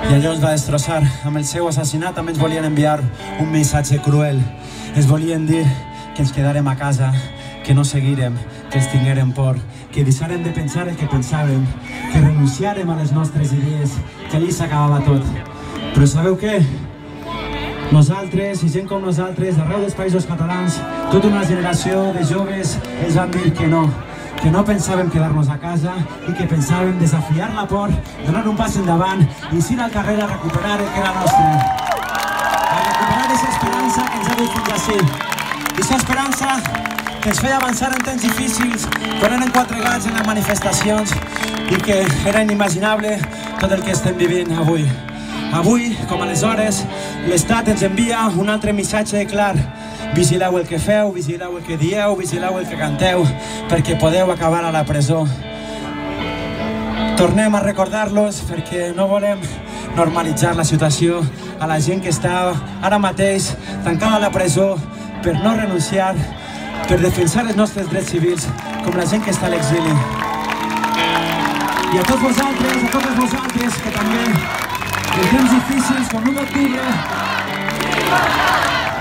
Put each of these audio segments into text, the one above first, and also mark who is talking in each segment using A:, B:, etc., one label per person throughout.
A: I allò ens va destrossar. Amb el seu assassinat també ens volien enviar un missatge cruel. Ens volien dir que ens quedàrem a casa, que no seguirem, que ens tinguérem por, que deixarem de pensar el que pensàvem, que renunciàrem a les nostres idees, que allí s'acabava tot. Però sabeu què? Nosaltres, i gent com nosaltres, d'arreu dels països catalans, tota una generació de joves ens van dir que no pensàvem quedar-nos a casa i que pensàvem desafiar la por, donar un pas endavant i eixir al carrer a recuperar el que era nostre. A recuperar aquesta esperança que ens ha dut fins ací. Aquesta esperança que ens feia avançar en temps difícils, quan eren 4 gats en les manifestacions i que era inimaginable tot el que estem vivint avui. Avui, com aleshores, l'Estat ens envia un altre missatge clar. Vigileu el que feu, vigileu el que dieu, vigileu el que canteu, perquè podeu acabar a la presó. Tornem a recordar-los perquè no volem normalitzar la situació a la gent que està ara mateix tancada a la presó per no renunciar, per defensar els nostres drets civils, com la gent que està a l'exili. I a tots vosaltres, a totes vosaltres, que també en temps difícils, com l'1 d'octubre,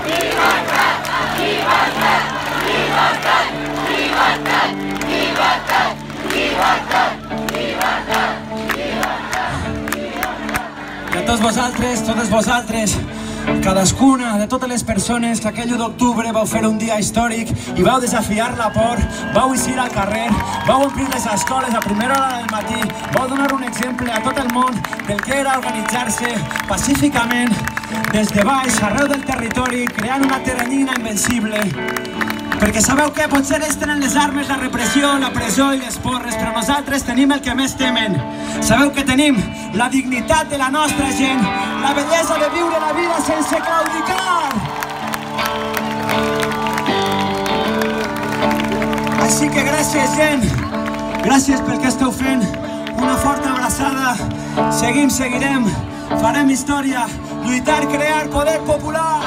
B: Llibertat! Llibertat! Llibertat! Llibertat! Llibertat! Llibertat! Llibertat!
A: i a tots vosaltres, totes vosaltres, cadascuna de totes les persones que aquell 1 d'octubre vau fer un dia històric i vau desafiar la por, vau eixir al carrer, vau omplir les escoles a primera hora del matí, vau donar un exemple a tot el món del que era organitzar-se pacíficament des de baix, arreu del territori, creant una teranyina invencible. Perquè sabeu què? Potser ells tenen les armes, la repressió, la presó i les porres, però nosaltres tenim el que més temen. Sabeu que tenim? La dignitat de la nostra gent, la bellesa de viure la vida sense claudicar. Així que gràcies, gent. Gràcies pel que esteu fent. Una forta abraçada. Seguirem. Farem història. Lluitar, crear poder popular.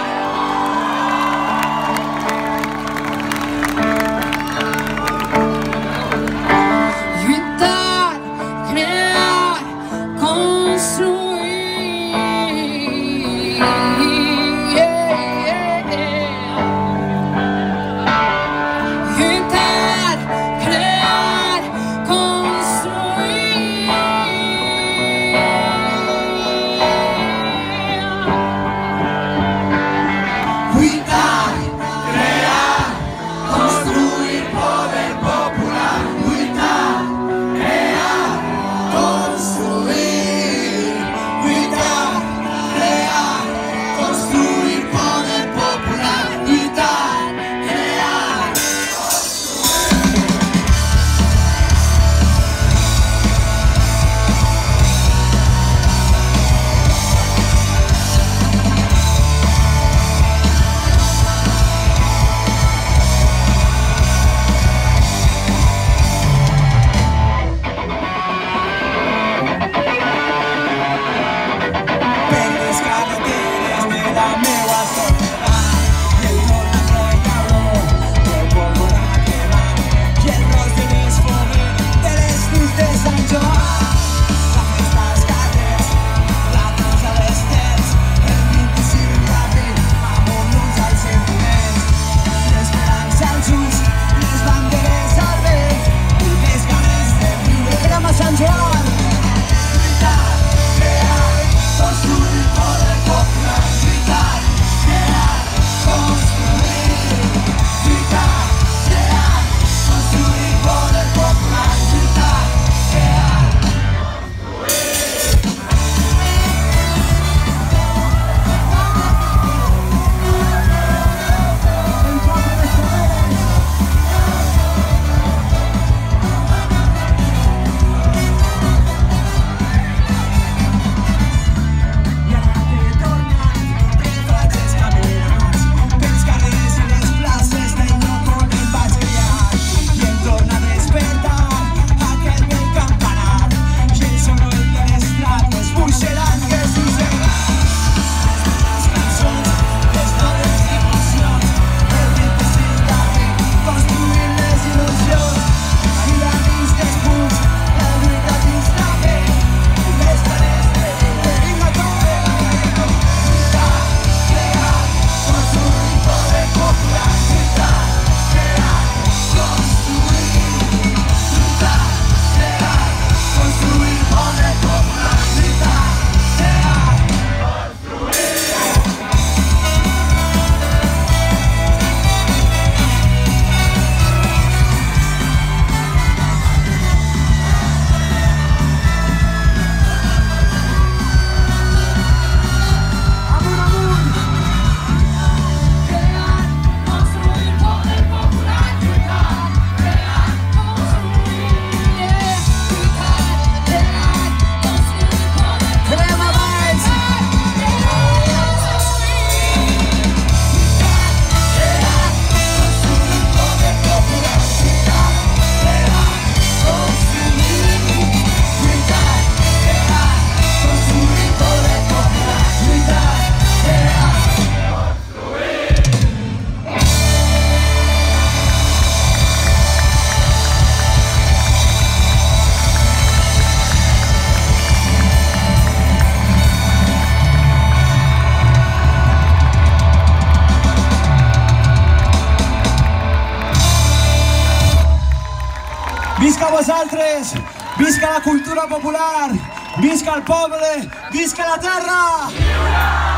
A: Visca vosaltres! Visca la cultura popular! Visca el poble! Visca la terra!